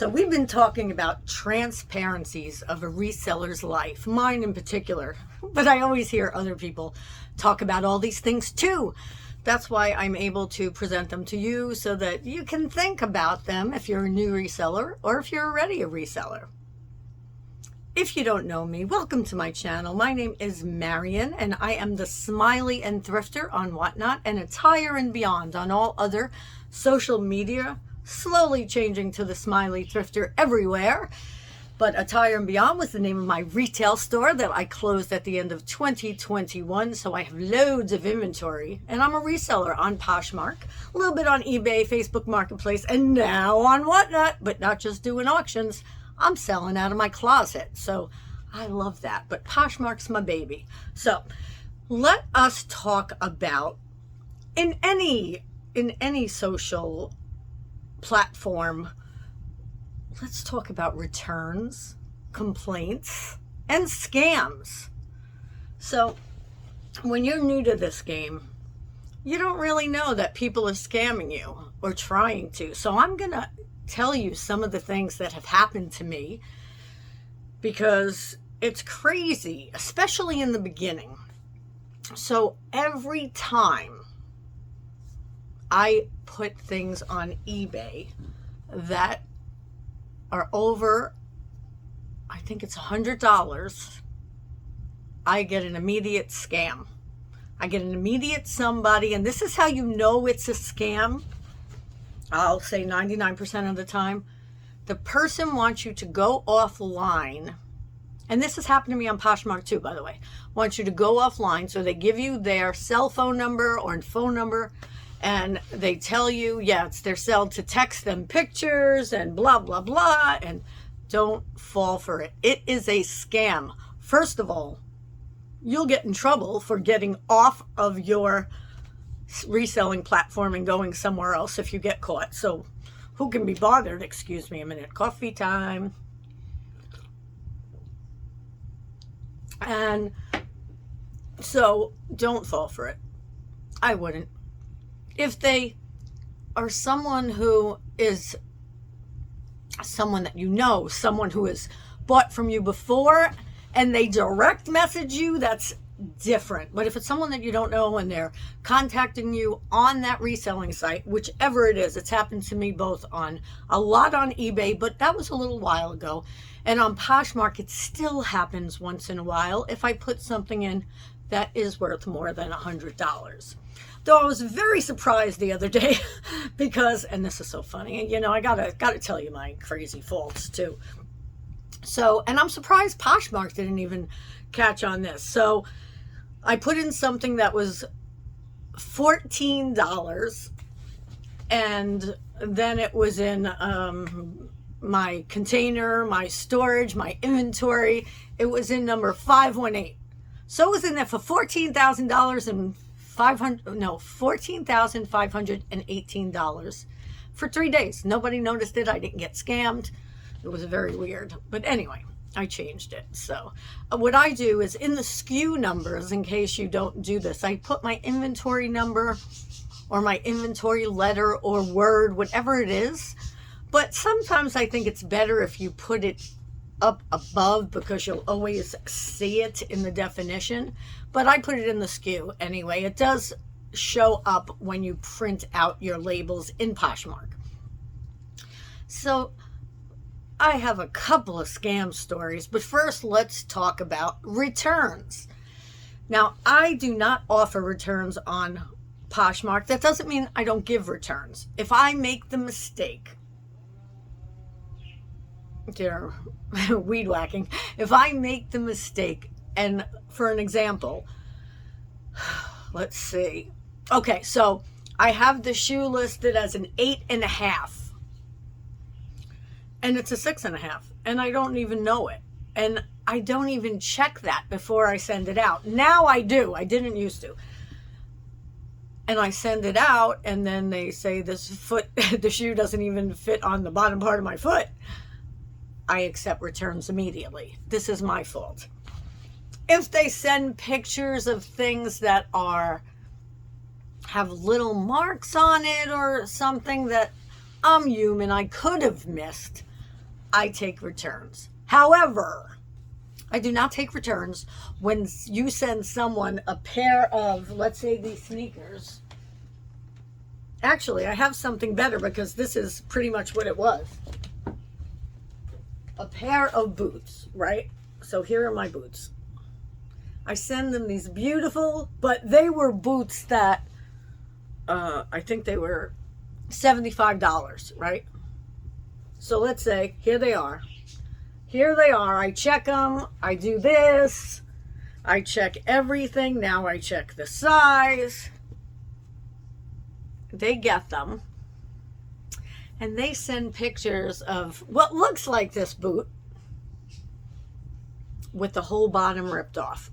So we've been talking about transparencies of a reseller's life, mine in particular, but I always hear other people talk about all these things too. That's why I'm able to present them to you so that you can think about them if you're a new reseller or if you're already a reseller. If you don't know me, welcome to my channel. My name is Marion and I am the Smiley and Thrifter on Whatnot and Attire and Beyond on all other social media. Slowly changing to the Smiley Thrifter everywhere. But Attire and Beyond was the name of my retail store that I closed at the end of 2021. So I have loads of inventory and I'm a reseller on Poshmark, a little bit on eBay, Facebook Marketplace, and now on Whatnot, but not just doing auctions. I'm selling out of my closet. So I love that. But Poshmark's my baby. So let us talk about in any social platform, let's talk about returns, complaints, and scams. So when you're new to this game, you don't really know that people are scamming you or trying to. So I'm going to tell you some of the things that have happened to me because it's crazy, especially in the beginning. So every time I put things on eBay that are over, I think it's $100, I get an immediate scam. I get an immediate somebody, and this is how you know it's a scam. I'll say 99% of the time. The person wants you to go offline, and this has happened to me on Poshmark too, by the way. Wants you to go offline, so they give you their cell phone number or phone number, and they tell you, yeah, it's their cell to text them pictures and blah, blah, blah. And don't fall for it. It is a scam. First of all, you'll get in trouble for getting off of your reselling platform and going somewhere else if you get caught. So who can be bothered? Excuse me a minute. Coffee time. And so don't fall for it. I wouldn't. If they are someone who is someone that you know, someone who has bought from you before and they direct message you, that's different. But if it's someone that you don't know and they're contacting you on that reselling site, whichever it is, it's happened to me both on a lot on eBay, but that was a little while ago. And on Poshmark, it still happens once in a while if I put something in that is worth more than $100. Though I was very surprised the other day because, and this is so funny, you know, I gotta tell you my crazy faults too. So, and I'm surprised Poshmark didn't even catch on this. So I put in something that was $14 and then it was in my container, my storage, my inventory. It was in number 518. So it was in there for $14,000 and $14,518 for 3 days. Nobody noticed it. I didn't get scammed. It was very weird. But anyway, I changed it. So what I do is in the SKU numbers, in case you don't do this, I put my inventory number or my inventory letter or word, whatever it is. But sometimes I think it's better if you put it up above because you'll always see it in the definition. But I put it in the SKU anyway. It does show up when you print out your labels in Poshmark. So I have a couple of scam stories, but first let's talk about returns. Now, I do not offer returns on Poshmark. That doesn't mean I don't give returns. If I make the mistake, they're weed whacking. If I make the mistake, and for an example, let's see. Okay, so I have the shoe listed as an 8.5, and it's a 6.5, and I don't even know it, and I don't even check that before I send it out. Now I do. I didn't used to. And I send it out, and then they say this foot, the shoe doesn't even fit on the bottom part of my foot. I accept returns immediately. This is my fault. If they send pictures of things that have little marks on it or something that I'm human, I could have missed, I take returns. However, I do not take returns when you send someone a pair of, let's say, these sneakers. Actually, I have something better because this is pretty much what it was. A pair of boots, right? So here are my boots. I send them these beautiful, but they were boots that I think they were $75, right? So let's say, here they are. Here they are. I check them. I do this. I check everything. Now I check the size. They get them. And they send pictures of what looks like this boot with the whole bottom ripped off.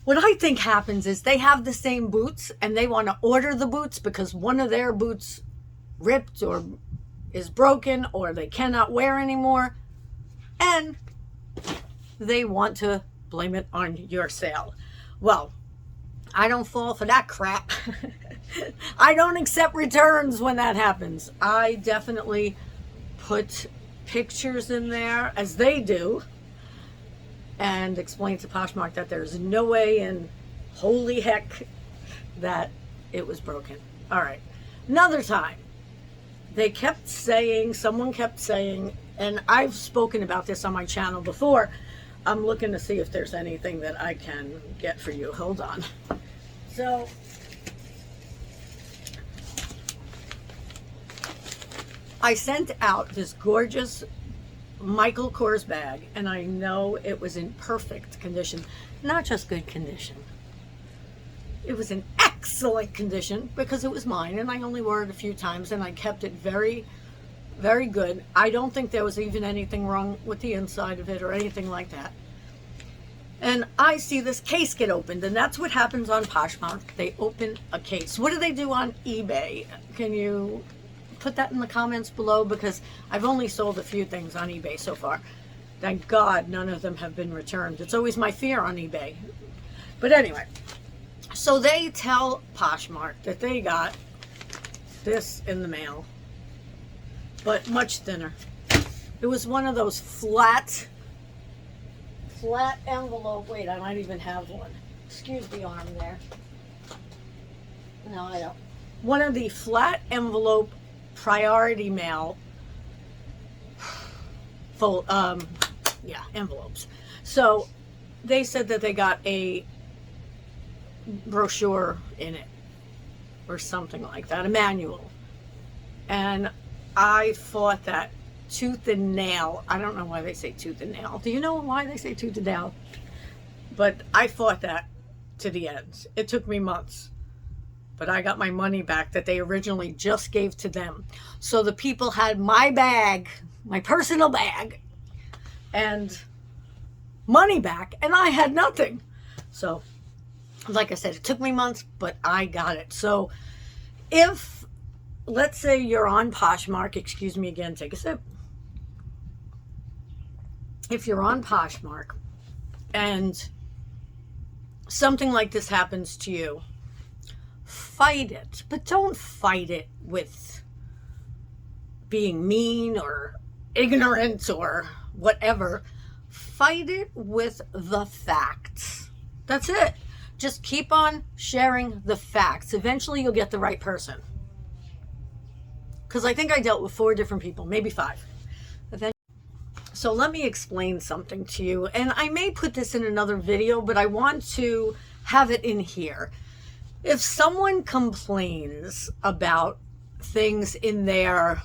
What I think happens is they have the same boots and they want to order the boots because one of their boots ripped or is broken or they cannot wear anymore, and they want to blame it on your sale. Well, I don't fall for that crap. I don't accept returns when that happens. I definitely put pictures in there, as they do, and explain to Poshmark that there's no way in holy heck that it was broken. All right. Another time, they kept saying, someone kept saying, and I've spoken about this on my channel before. I'm looking to see if there's anything that I can get for you. Hold on. So, I sent out this gorgeous Michael Kors bag, and I know it was in perfect condition. Not just good condition. It was in excellent condition because it was mine, and I only wore it a few times, and I kept it very, very good. I don't think there was even anything wrong with the inside of it or anything like that. And I see this case get opened, and that's what happens on Poshmark. They open a case. What do they do on eBay? Can you put that in the comments below? Because I've only sold a few things on eBay so far. Thank God none of them have been returned. It's always my fear on eBay. But anyway, so they tell Poshmark that they got this in the mail, but much thinner. It was one of those flat envelope. Wait, I might even have one. Excuse the arm there. No, I don't. One of the flat envelope priority mail full envelopes. So they said that they got a brochure in it or something like that, a manual. And I fought that tooth and nail. I don't know why they say tooth and nail. Do you know why they say tooth and nail? But I fought that to the end. It took me months. But I got my money back that they originally just gave to them. So the people had my bag, my personal bag, and money back, and I had nothing. So, like I said, it took me months, but I got it. So if, let's say you're on Poshmark, excuse me again, take a sip. If you're on Poshmark and something like this happens to you, fight it, but don't fight it with being mean or ignorant or whatever. Fight it with the facts. That's it. Just keep on sharing the facts. Eventually you'll get the right person. Because I think I dealt with 4 different people, maybe 5. So let me explain something to you. And I may put this in another video, but I want to have it in here. If someone complains about things in their,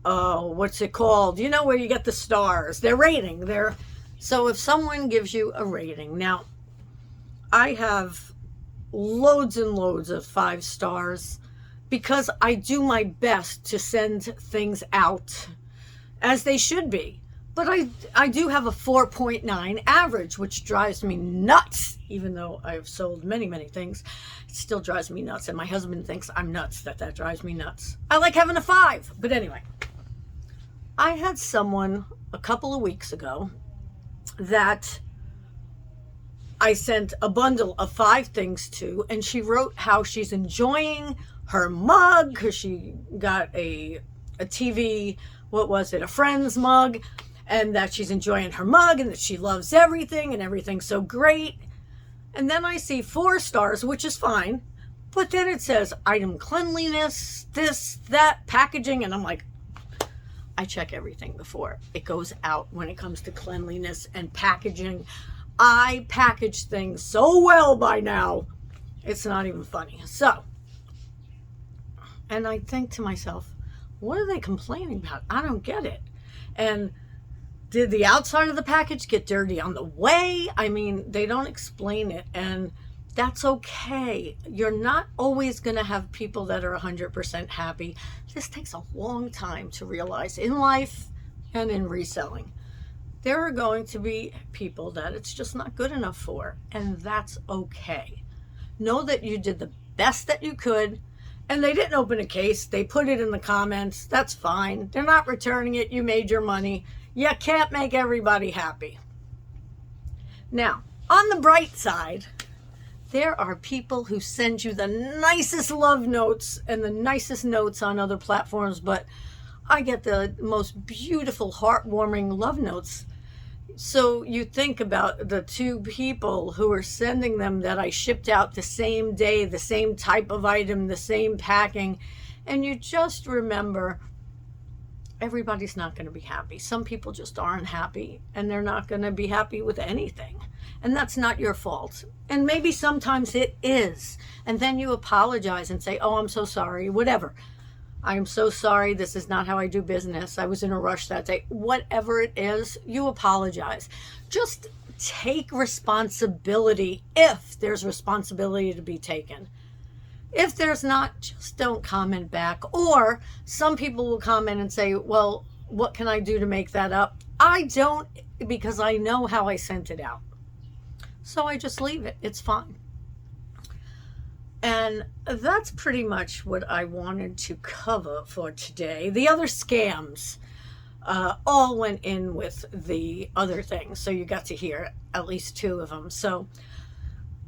what's it called? You know, where you get the stars, their rating. So if someone gives you a rating, now I have loads and loads of 5 stars because I do my best to send things out as they should be. But I do have a 4.9 average, which drives me nuts. Even though I've sold many, many things, it still drives me nuts. And my husband thinks I'm nuts, that drives me nuts. I like having a 5. But anyway, I had someone a couple of weeks ago that I sent a bundle of 5 things to, and she wrote how she's enjoying her mug because she got a a TV, what was it, a friend's mug, and that she's enjoying her mug and that she loves everything and everything's so great. And then I see 4 stars, which is fine. But then it says item cleanliness, this, that, packaging. And I'm like, I check everything before it goes out when it comes to cleanliness and packaging. I package things so well by now. It's not even funny. So, and I think to myself, what are they complaining about? I don't get it. And did the outside of the package get dirty on the way? I mean, they don't explain it, and that's okay. You're not always going to have people that are 100% happy. This takes a long time to realize in life and in reselling. There are going to be people that it's just not good enough for, and that's okay. Know that you did the best that you could, and they didn't open a case. They put it in the comments. That's fine. They're not returning it. You made your money. You can't make everybody happy. Now, on the bright side, there are people who send you the nicest love notes and the nicest notes on other platforms, but I get the most beautiful, heartwarming love notes. So you think about the 2 people who are sending them that I shipped out the same day, the same type of item, the same packing, and you just remember everybody's not going to be happy. Some people just aren't happy, and they're not going to be happy with anything. And that's not your fault. And maybe sometimes it is. And then you apologize and say, oh, I'm so sorry, whatever. I'm so sorry. This is not how I do business. I was in a rush that day. Whatever it is, you apologize. Just take responsibility if there's responsibility to be taken. If there's not, just don't comment back. Or some people will comment and say, well, what can I do to make that up? I don't, because I know how I sent it out. So I just leave it. It's fine. And that's pretty much what I wanted to cover for today. The other scams all went in with the other things. So you got to hear at least 2 of them. So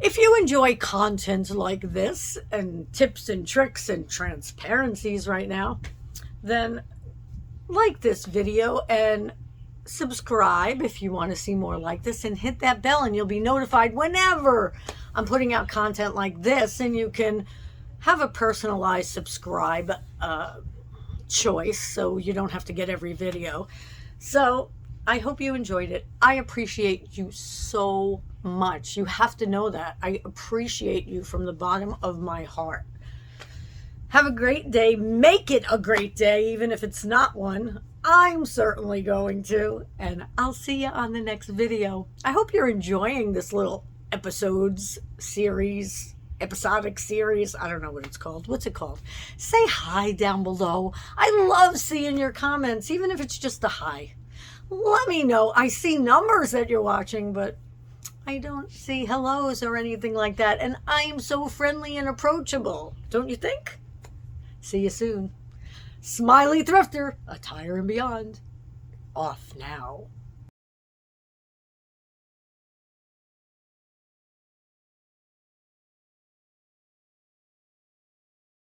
if you enjoy content like this and tips and tricks and transparencies right now, then like this video and subscribe if you want to see more like this, and hit that bell and you'll be notified whenever I'm putting out content like this. And you can have a personalized subscribe choice so you don't have to get every video. So I hope you enjoyed it. I appreciate you so much. You have to know that. I appreciate you from the bottom of my heart. Have a great day. Make it a great day, even if it's not one. I'm certainly going to. And I'll see you on the next video. I hope you're enjoying this little episodic series. I don't know what it's called. What's it called? Say hi down below. I love seeing your comments, even if it's just a hi. Let me know. I see numbers that you're watching, but I don't see hellos or anything like that. And I'm so friendly and approachable. Don't you think? See you soon. Smiley Thrifter, Attire and Beyond. Off now.